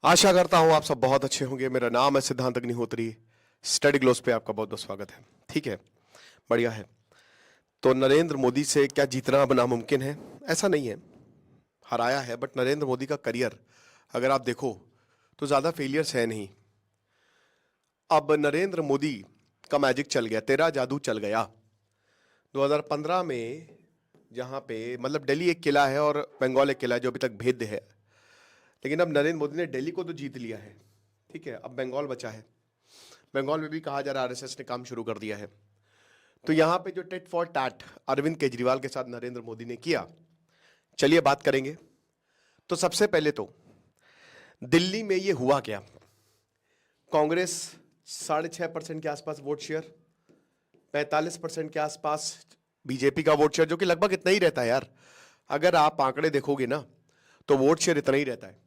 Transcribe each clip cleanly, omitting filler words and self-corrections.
आशा करता हूं आप सब बहुत अच्छे होंगे। मेरा नाम है सिद्धांत अग्निहोत्री। स्टडी ग्लोस पे आपका बहुत बहुत स्वागत है। ठीक है, बढ़िया है। तो नरेंद्र मोदी से क्या जीतना अब नामुमकिन है? ऐसा नहीं है, हराया है, बट नरेंद्र मोदी का करियर अगर आप देखो तो ज़्यादा फेलियर्स है नहीं। अब नरेंद्र मोदी का मैजिक चल गया, तेरा जादू चल गया। 2015 में जहाँ पे मतलब दिल्ली एक किला है और बंगाल एक किला है जो अभी तक भेद्य है, लेकिन अब नरेंद्र मोदी ने दिल्ली को तो जीत लिया है। ठीक है, अब बंगाल बचा है। बंगाल में भी कहा जा रहा है आरएसएस ने काम शुरू कर दिया है। तो यहाँ पे जो tit for tat Arvind Kejriwal के साथ नरेंद्र मोदी ने किया, चलिए बात करेंगे। तो सबसे पहले तो दिल्ली में ये हुआ क्या? कांग्रेस 6.5% के आसपास वोट शेयर, 45% के आसपास बीजेपी का वोट शेयर, जो कि लगभग इतना ही रहता है यार। अगर आप आंकड़े देखोगे ना तो वोट शेयर इतना ही रहता है।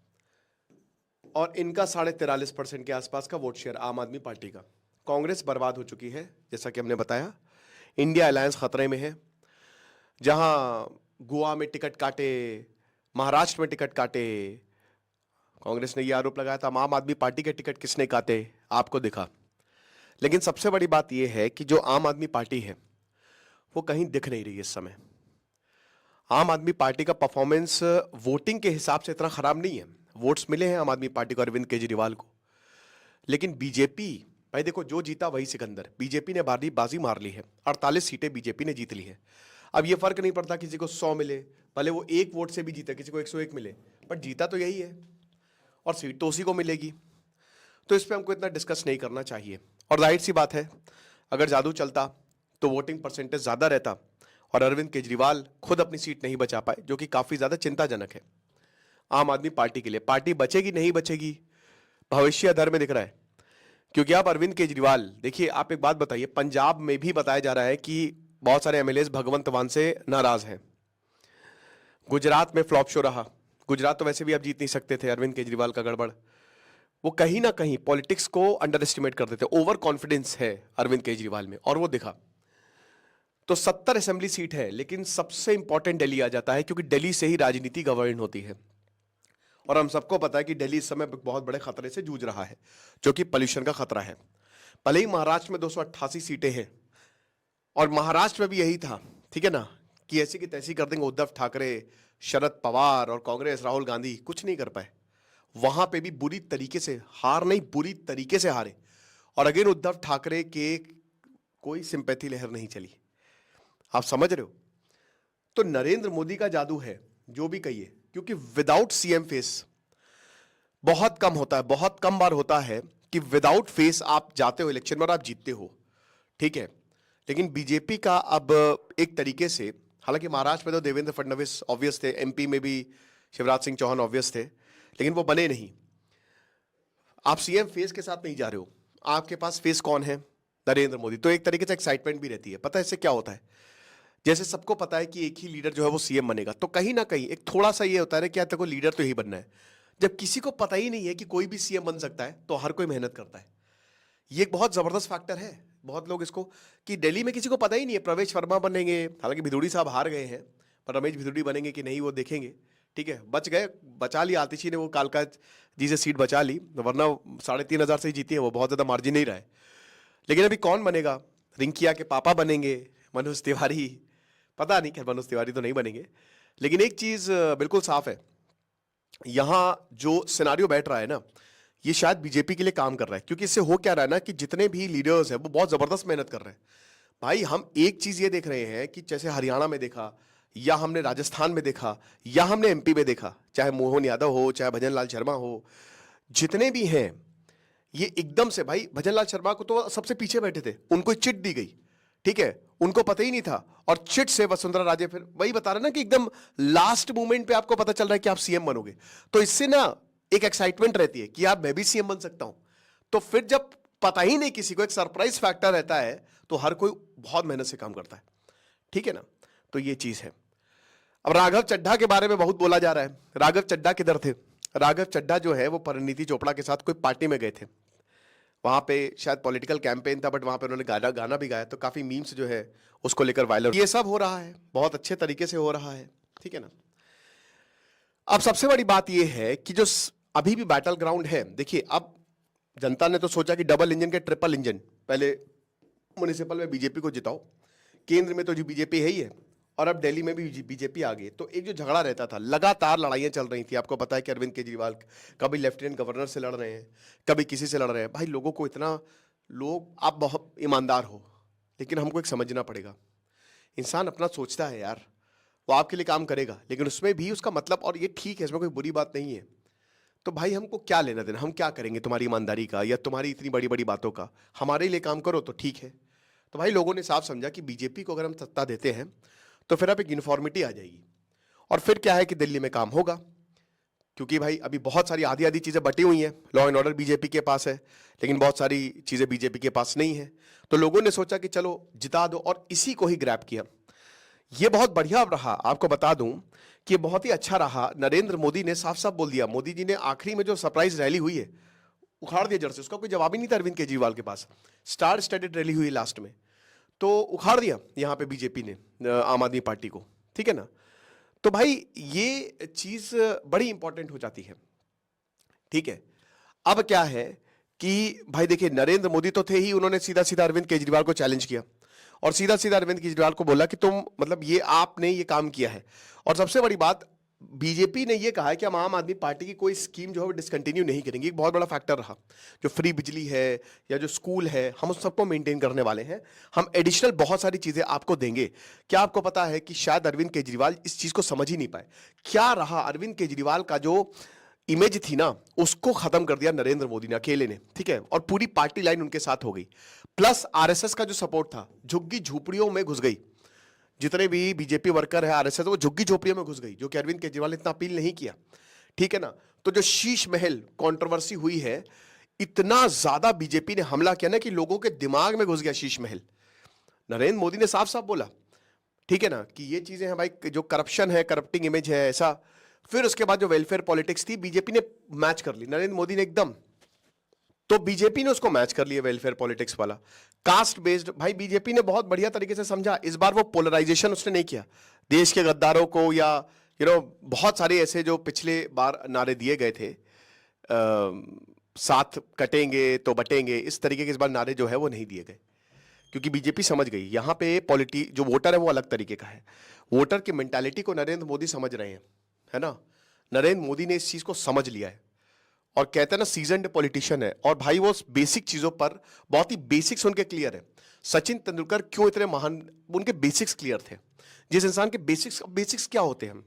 और इनका 43.5% के आसपास का वोट शेयर आम आदमी पार्टी का। कांग्रेस बर्बाद हो चुकी है, जैसा कि हमने बताया। इंडिया अलायंस खतरे में है। जहां गोवा में टिकट काटे, महाराष्ट्र में टिकट काटे, कांग्रेस ने यह आरोप लगाया था आम आदमी पार्टी के टिकट किसने काटे, आपको दिखा। लेकिन सबसे बड़ी बात यह है कि जो आम आदमी पार्टी है वो कहीं दिख नहीं रही इस समय। आम आदमी पार्टी का परफॉर्मेंस वोटिंग के हिसाब से इतना खराब नहीं है। वोट्स मिले हैं आम आदमी पार्टी को, अरविंद केजरीवाल को। लेकिन बीजेपी, भाई देखो, जो जीता वही सिकंदर। बीजेपी ने बाजी मार ली है, 48 सीटें बीजेपी ने जीत ली है। अब ये फर्क नहीं पड़ता किसी को 100 मिले, भले वो एक वोट से भी जीता, किसी को 101 मिले, बट जीता तो यही है और सीट तो उसी को मिलेगी। तो इस पर हमको इतना डिस्कस नहीं करना चाहिए। और जाहिर सी बात है, अगर जादू चलता तो वोटिंग परसेंटेज ज्यादा रहता और अरविंद केजरीवाल खुद अपनी सीट नहीं बचा पाए, जो कि काफी ज्यादा चिंताजनक है आम आदमी पार्टी के लिए। पार्टी बचेगी नहीं बचेगी, भविष्य अधर में दिख रहा है। क्योंकि आप अरविंद केजरीवाल देखिए, आप एक बात बताइए, पंजाब में भी बताया जा रहा है कि बहुत सारे एमएलए भगवंत मान से नाराज हैं। गुजरात में फ्लॉप शो रहा। गुजरात तो वैसे भी आप जीत नहीं सकते थे, अरविंद केजरीवाल का गड़बड़। वो कहीं ना कहीं पॉलिटिक्स को अंडर एस्टिमेट करते थे। ओवर कॉन्फिडेंस है अरविंद केजरीवाल में, और वो दिखा। तो 70 असेंबली सीट है, लेकिन सबसे इंपॉर्टेंट दिल्ली आ जाता है, क्योंकि दिल्ली से ही राजनीति गवर्न होती है। और हम सबको पता है कि दिल्ली इस समय बहुत बड़े खतरे से जूझ रहा है, जो कि पोल्यूशन का खतरा है। भले ही महाराष्ट्र में 288 सीटें हैं, और महाराष्ट्र में भी यही था, ठीक है ना, कि ऐसी की तैसी कर देंगे। उद्धव ठाकरे, शरद पवार और कांग्रेस, राहुल गांधी कुछ नहीं कर पाए। वहां पे भी बुरी तरीके से हार, नहीं बुरी तरीके से हारे। और अगेन उद्धव ठाकरे के कोई सिंपैथी लहर नहीं चली। आप समझ रहे हो? तो नरेंद्र मोदी का जादू है, जो भी कहिए, क्योंकि विदाउट सीएम फेस बहुत कम होता है। बहुत कम बार होता है कि विदाउट फेस आप जाते हो इलेक्शन में और आप जीतते हो, ठीक है। लेकिन बीजेपी का अब एक तरीके से, हालांकि महाराष्ट्र में तो देवेंद्र फडणवीस ऑब्वियस थे, एमपी में भी शिवराज सिंह चौहान ऑब्वियस थे, लेकिन वो बने नहीं। आप सीएम फेस के साथ नहीं जा रहे हो, आपके पास फेस कौन है? नरेंद्र मोदी। तो एक तरीके से एक्साइटमेंट भी रहती है। पता है इससे क्या होता है? जैसे सबको पता है कि एक ही लीडर जो है वो सीएम बनेगा, तो कहीं ना कहीं एक थोड़ा सा ये होता है कि तेरे को लीडर तो यही बनना है। जब किसी को पता ही नहीं है कि कोई भी सीएम बन सकता है, तो हर कोई मेहनत करता है। ये एक बहुत जबरदस्त फैक्टर है। बहुत लोग इसको, कि दिल्ली में किसी को पता ही नहीं है प्रवेश वर्मा बनेंगे, हालांकि भिदुड़ी साहब हार गए हैं, पर रमेश भिदुड़ी बनेंगे कि नहीं वो देखेंगे। ठीक है, बच गए, बचा लिया आतिशी ने, वो कालका जी से सीट बचा ली, वरना 3,500 से ही जीती है वो, बहुत ज्यादा मार्जिन नहीं रहा है। लेकिन अभी कौन बनेगा? रिंकिया के पापा बनेंगे, मनोज तिवारी। पता नहीं, खैर मनोज तिवारी तो नहीं बनेंगे। लेकिन एक चीज बिल्कुल साफ है, यहां जो सिनारियो बैठ रहा है ना, ये शायद बीजेपी के लिए काम कर रहा है। क्योंकि इससे हो क्या रहा है ना, कि जितने भी लीडर्स हैं वो बहुत जबरदस्त मेहनत कर रहे हैं। भाई हम एक चीज ये देख रहे हैं कि जैसे हरियाणा में देखा, या हमने राजस्थान में देखा, या हमने एमपी में देखा, चाहे मोहन यादव हो, चाहे भजन लाल शर्मा हो, जितने भी हैं, ये एकदम से, भाई भजन लाल शर्मा को तो सबसे पीछे बैठे थे, उनको चिट दी गई, ठीक है, उनको पता ही नहीं था, और चिट से वसुंधरा राजे, फिर वही बता रहे ना कि एकदम लास्ट मोमेंट पे आपको पता चल रहा है कि आप सीएम बनोगे। तो इससे ना एक एक्साइटमेंट रहती है कि यार मैं भी सीएम बन सकता हूं। तो फिर जब पता ही नहीं किसी को, एक सरप्राइज फैक्टर रहता है, तो हर कोई बहुत मेहनत से काम करता है, ठीक है ना। तो ये चीज है। अब राघव चड्ढा के बारे में बहुत बोला जा रहा है। राघव चड्ढा किधर थे? राघव चड्ढा जो है वो परिणीति चोपड़ा के साथ कोई पार्टी में गए थे, वहां पे शायद पॉलिटिकल कैंपेन था, बट वहां पे उन्होंने गाना भी गाया, तो काफी मीम्स जो है उसको लेकर वायरल। ये सब हो रहा है, बहुत अच्छे तरीके से हो रहा है, ठीक है ना। अब सबसे बड़ी बात यह है कि जो अभी भी बैटल ग्राउंड है। देखिए, अब जनता ने तो सोचा कि डबल इंजन के ट्रिपल इंजन, पहले म्युनिसिपल में बीजेपी को जिताओ, केंद्र में तो जी बीजेपी है ही है, और अब दिल्ली में भी बीजेपी आ गई। तो एक जो झगड़ा रहता था, लगातार लड़ाइयां चल रही थी। आपको पता है कि अरविंद केजरीवाल कभी लेफ्टिनेंट गवर्नर से लड़ रहे हैं, कभी किसी से लड़ रहे हैं। भाई लोगों को इतना, लोग, आप बहुत ईमानदार हो, लेकिन हमको एक समझना पड़ेगा, इंसान अपना सोचता है यार, वो आपके लिए काम करेगा, लेकिन उसमें भी उसका मतलब, और ये ठीक है, इसमें कोई बुरी बात नहीं है। तो भाई हमको क्या लेना देना, हम क्या करेंगे तुम्हारी ईमानदारी का या तुम्हारी इतनी बड़ी बड़ी बातों का, हमारे लिए काम करो तो ठीक है। तो भाई लोगों ने साफ समझा कि बीजेपी को अगर हम सत्ता देते हैं तो फिर अब एक यूनिफॉर्मिटी आ जाएगी, और फिर क्या है कि दिल्ली में काम होगा, क्योंकि भाई अभी बहुत सारी आधी आधी चीज़ें बटी हुई हैं। लॉ एंड ऑर्डर बीजेपी के पास है, लेकिन बहुत सारी चीज़ें बीजेपी के पास नहीं है। तो लोगों ने सोचा कि चलो जिता दो, और इसी को ही ग्रैब किया। ये बहुत बढ़िया रहा, आपको बता दूं कि ये बहुत ही अच्छा रहा। नरेंद्र मोदी ने साफ साफ बोल दिया, मोदी जी ने आखिरी में जो सरप्राइज रैली हुई है, उखाड़ दिया जड़ से, उसका कोई जवाब ही नहीं था अरविंद केजरीवाल के पास। स्टार स्टडेड रैली हुई लास्ट में, तो उखाड़ दिया यहाँ पे बीजेपी ने आम आदमी पार्टी को, ठीक है ना। तो भाई ये चीज बड़ी इंपॉर्टेंट हो जाती है, ठीक है। अब क्या है कि भाई देखिए, नरेंद्र मोदी तो थे ही, उन्होंने सीधा सीधा अरविंद केजरीवाल को चैलेंज किया, और सीधा सीधा अरविंद केजरीवाल को बोला कि तुम, मतलब ये आपने ये काम किया है। और सबसे बड़ी बात, बीजेपी ने ये कहा है कि हम आम आदमी पार्टी की कोई स्कीम जो है वो डिसकंटिन्यू नहीं करेंगे। एक बहुत बड़ा फैक्टर रहा, जो फ्री बिजली है या जो स्कूल है, हम उस सबको मेंटेन करने वाले हैं। हम एडिशनल बहुत सारी चीजें आपको देंगे। क्या आपको पता है कि शायद अरविंद केजरीवाल इस चीज को समझ ही नहीं पाए। क्या रहा, अरविंद केजरीवाल का जो इमेज थी ना, उसको खत्म कर दिया नरेंद्र मोदी ने अकेले ने, ठीक है, और पूरी पार्टी लाइन उनके साथ हो गई। प्लस आरएसएस का जो सपोर्ट था, झुग्गी झोपड़ियों में घुस गई। जितने भी बीजेपी वर्कर है, आरएसएस, वो झुग्गी झोपड़ियों में घुस गई, जो कि अरविंद केजरीवाल ने इतना अपील नहीं किया, ठीक है ना। तो जो शीश महल कंट्रोवर्सी हुई है, इतना ज्यादा बीजेपी ने हमला किया ना कि लोगों के दिमाग में घुस गया शीश महल। नरेंद्र मोदी ने साफ साफ बोला, ठीक है ना, कि ये चीजें हैं भाई, जो करप्शन है, करप्टिंग इमेज है, ऐसा। फिर उसके बाद जो वेलफेयर पॉलिटिक्स थी, बीजेपी ने मैच कर ली, नरेंद्र मोदी ने एकदम, तो बीजेपी ने उसको मैच कर लिया वेलफेयर पॉलिटिक्स वाला। कास्ट बेस्ड, भाई बीजेपी ने बहुत बढ़िया तरीके से समझा। इस बार वो पोलराइजेशन उसने नहीं किया देश के गद्दारों को, या बहुत सारे ऐसे जो पिछले बार नारे दिए गए थे, साथ कटेंगे तो बटेंगे, इस तरीके के इस बार नारे जो है वो नहीं दिए गए, क्योंकि बीजेपी समझ गई यहाँ पे जो वोटर है वो अलग तरीके का है। वोटर की मेंटालिटी को नरेंद्र मोदी समझ रहे हैं, है ना। नरेंद्र मोदी ने इस चीज को समझ लिया है, और कहते हैं ना, सीजन्ड पॉलिटिशियन है, और भाई वो बेसिक चीजों पर बहुत ही बेसिक्स उनके क्लियर है। सचिन तेंदुलकर क्यों इतने महान, उनके बेसिक्स क्लियर थे। जिस इंसान के बेसिक्स क्या होते हैं,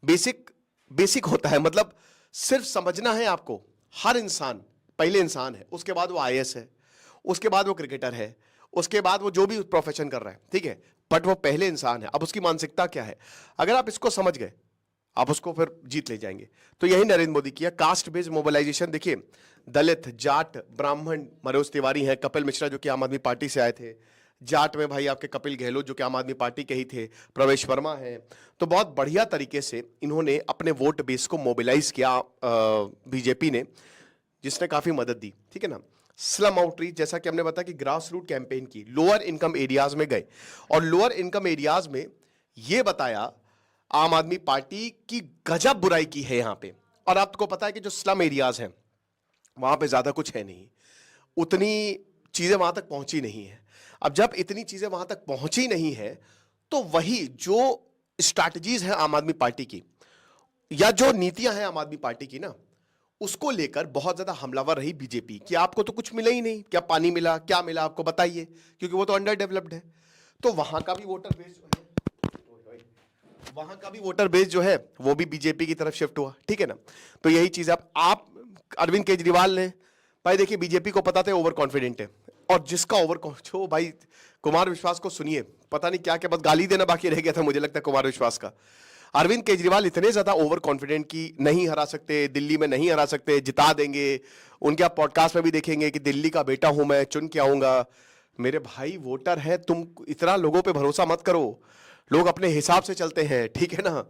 बेसिक होता है, मतलब सिर्फ समझना है आपको। हर इंसान पहले इंसान है, उसके बाद वो आईएएस है, उसके बाद वो क्रिकेटर है, उसके बाद वो जो भी प्रोफेशन कर रहा है, ठीक है, बट वो पहले इंसान है। अब उसकी मानसिकता क्या है, अगर आप इसको समझ गए, आप उसको फिर जीत ले जाएंगे। तो यही नरेंद्र मोदी किया, कास्ट बेस्ड मोबिलाइजेशन। देखिए, दलित, जाट, ब्राह्मण, मनोज तिवारी हैं, कपिल मिश्रा जो कि आम आदमी पार्टी से आए थे, जाट में भाई आपके कपिल गहलोत जो कि आम आदमी पार्टी के ही थे, प्रवेश वर्मा है। तो बहुत बढ़िया तरीके से इन्होंने अपने वोट बेस को मोबिलाइज किया बीजेपी ने, जिसने काफी मदद दी, ठीक है ना। स्लम आउटरीच, जैसा कि हमने बताया कि ग्रास रूट कैंपेन की, लोअर इनकम एरियाज में गए, और लोअर इनकम एरियाज में ये बताया आम आदमी पार्टी की गजब बुराई की है यहां पे। और आपको पता है कि जो स्लम एरियाज हैं वहां पे ज्यादा कुछ है नहीं, उतनी चीजें वहां तक पहुंची नहीं है। अब जब इतनी चीजें वहां तक पहुंची नहीं है, तो वही जो स्ट्रैटेजीज है आम आदमी पार्टी की, या जो नीतियां हैं आम आदमी पार्टी की ना, उसको लेकर बहुत ज्यादा हमलावर रही बीजेपी कि आपको तो कुछ मिला ही नहीं, क्या पानी मिला, क्या मिला आपको बताइए, क्योंकि वो तो अंडर डेवलप्ड है। तो वहां का भी वोटर बेस जो है वो भी बीजेपी की तरफ शिफ्ट हुआ, ठीक है ना। तो यही चीज आप अरविंद केजरीवाल ने, भाई देखिए बीजेपी को पता था ओवर कॉन्फिडेंट है, और जिसका जो भाई कुमार विश्वास को सुनिए, पता नहीं क्या क्या, बस गाली देना बाकी रह गया था मुझे लगता है कुमार विश्वास का। अरविंद केजरीवाल इतने ज्यादा ओवर कॉन्फिडेंट की नहीं हरा सकते, दिल्ली में नहीं हरा सकते, जिता देंगे। उनके आप पॉडकास्ट में भी देखेंगे कि दिल्ली का बेटा हूं मैं, चुन के आऊंगा। मेरे भाई वोटर है, तुम इतना लोगों पे भरोसा मत करो, लोग अपने हिसाब से चलते हैं, ठीक है ना।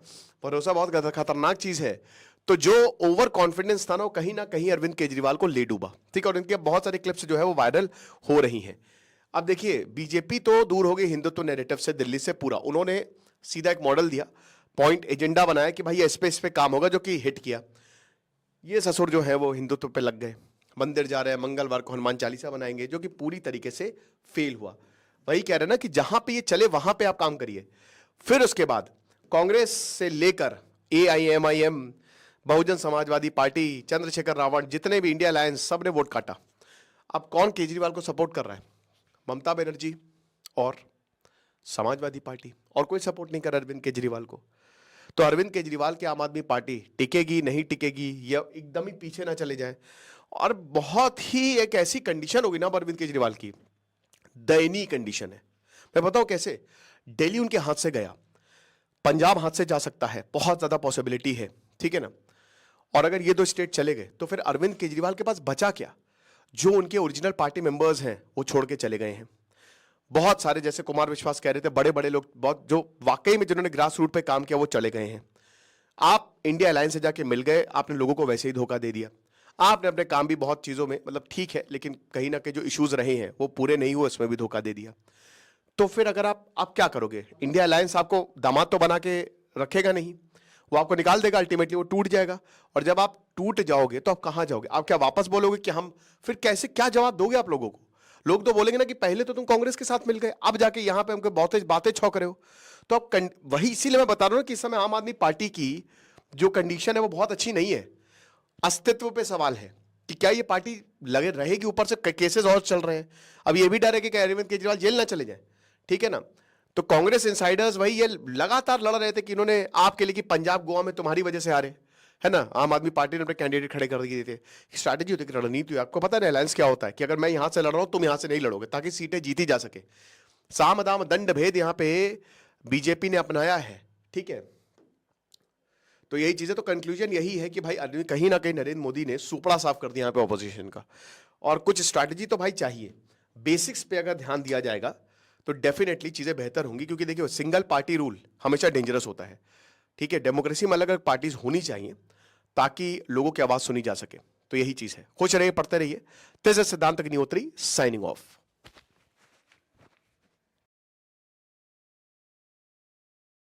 भरोसा बहुत खतरनाक चीज है। तो जो ओवर कॉन्फिडेंस था ना, कहीं ना कहीं अरविंद केजरीवाल को ले डूबा, ठीक है। और इनके बहुत सारे क्लिप्स जो है वो वायरल हो रही हैं। अब देखिए, बीजेपी तो दूर हो गई हिंदुत्व नैरेटिव से, दिल्ली से पूरा उन्होंने सीधा एक मॉडल दिया, पॉइंट एजेंडा बनाया कि भाई इस पे काम होगा, जो कि हिट किया। ये ससुर जो है वो हिंदुत्व पे लग गए, मंदिर जा रहे हैं, मंगलवार को हनुमान चालीसा बनाएंगे, जो कि पूरी तरीके से फेल हुआ। वही कह रहे हैं ना कि जहां पे ये चले वहां पे आप काम करिए। फिर उसके बाद कांग्रेस से लेकर AIMIM, बहुजन समाजवादी पार्टी, चंद्रशेखर रावण, जितने भी इंडिया अलायंस, सब ने वोट काटा। अब कौन केजरीवाल को सपोर्ट कर रहा है? ममता बनर्जी और समाजवादी पार्टी, और कोई सपोर्ट नहीं कर रहा अरविंद केजरीवाल को। तो अरविंद केजरीवाल की आम आदमी पार्टी टिकेगी नहीं टिकेगी, या एकदम ही पीछे ना चले जाए। और बहुत ही एक ऐसी कंडीशन होगी ना अरविंद केजरीवाल की, दयनीय कंडीशन है। मैं बताऊं कैसे? दिल्ली उनके हाथ से गया, पंजाब हाथ से जा सकता है, बहुत ज्यादा पॉसिबिलिटी है, ठीक है ना। और अगर ये दो स्टेट चले गए तो फिर अरविंद केजरीवाल के पास बचा क्या? जो उनके ओरिजिनल पार्टी मेंबर्स हैं वो छोड़ के चले गए हैं। बहुत सारे, जैसे कुमार विश्वास कह रहे थे, बड़े बड़े लोग, बहुत जो वाकई में जिन्होंने ग्रास रूट पे काम किया, वो चले गए हैं। आप इंडिया अलायंस से जाके मिल गए, आपने लोगों को वैसे ही धोखा दे दिया। आपने अपने काम भी बहुत चीजों में, मतलब ठीक है, लेकिन कहीं ना कहीं जो इश्यूज रहे हैं वो पूरे नहीं हुए, इसमें भी धोखा दे दिया। तो फिर अगर आप क्या करोगे? इंडिया अलायंस आपको दामाद तो बना के रखेगा नहीं, वो आपको निकाल देगा, अल्टीमेटली वो टूट जाएगा। और जब आप टूट जाओगे तो आप कहां जाओगे? आप क्या वापस बोलोगे कि हम, फिर कैसे, क्या जवाब दोगे आप लोगों को? लोग तो बोलेंगे ना कि पहले तो तुम कांग्रेस के साथ मिल गए, अब जाके यहां पे हमको बहुत बातें छौंक रहे हो। तो आप वही, इसीलिए मैं बता रहा हूं कि इस समय आम आदमी पार्टी की जो कंडीशन है वो बहुत अच्छी नहीं है। अस्तित्व पे सवाल है कि क्या ये पार्टी लगे रहेगी। ऊपर से केसेस और चल रहे हैं। अब ये भी डर है कि अरविंद केजरीवाल जेल ना चले जाए, ठीक है ना। तो कांग्रेस इंसाइडर्स वही ये लगातार लड़ रहे थे कि इन्होंने आपके लिए कि पंजाब गोवा में तुम्हारी वजह से आ रहे, है ना। आम आदमी पार्टी ने अपने कैंडिडेट खड़े कर दिए थे। स्ट्रैटेजी होती है, रणनीति। आपको पता है अलायंस क्या होता है कि अगर मैं यहां से लड़ रहा हूं तुम यहां से नहीं लड़ोगे, ताकि सीटें जीती जा सके। साम दाम दंड भेद यहां पे बीजेपी ने अपनाया है, ठीक है। तो यही चीजें, तो कंक्लूजन यही है कि भाई कहीं ना कहीं नरेंद्र मोदी ने सुपड़ा साफ कर दिया यहाँ पे ऑपोजिशन का। और कुछ स्ट्रैटेजी तो भाई चाहिए, बेसिक्स पे अगर ध्यान दिया जाएगा तो डेफिनेटली चीजें बेहतर होंगी। क्योंकि देखिए, सिंगल पार्टी रूल हमेशा डेंजरस होता है, ठीक है। डेमोक्रेसी में अलग अलग पार्टीज होनी चाहिए ताकि लोगों की आवाज सुनी जा सके। तो यही चीज है। खुश रहिए, पढ़ते रहिए। तेज सिद्धांत अग्निहोत्री साइनिंग ऑफ।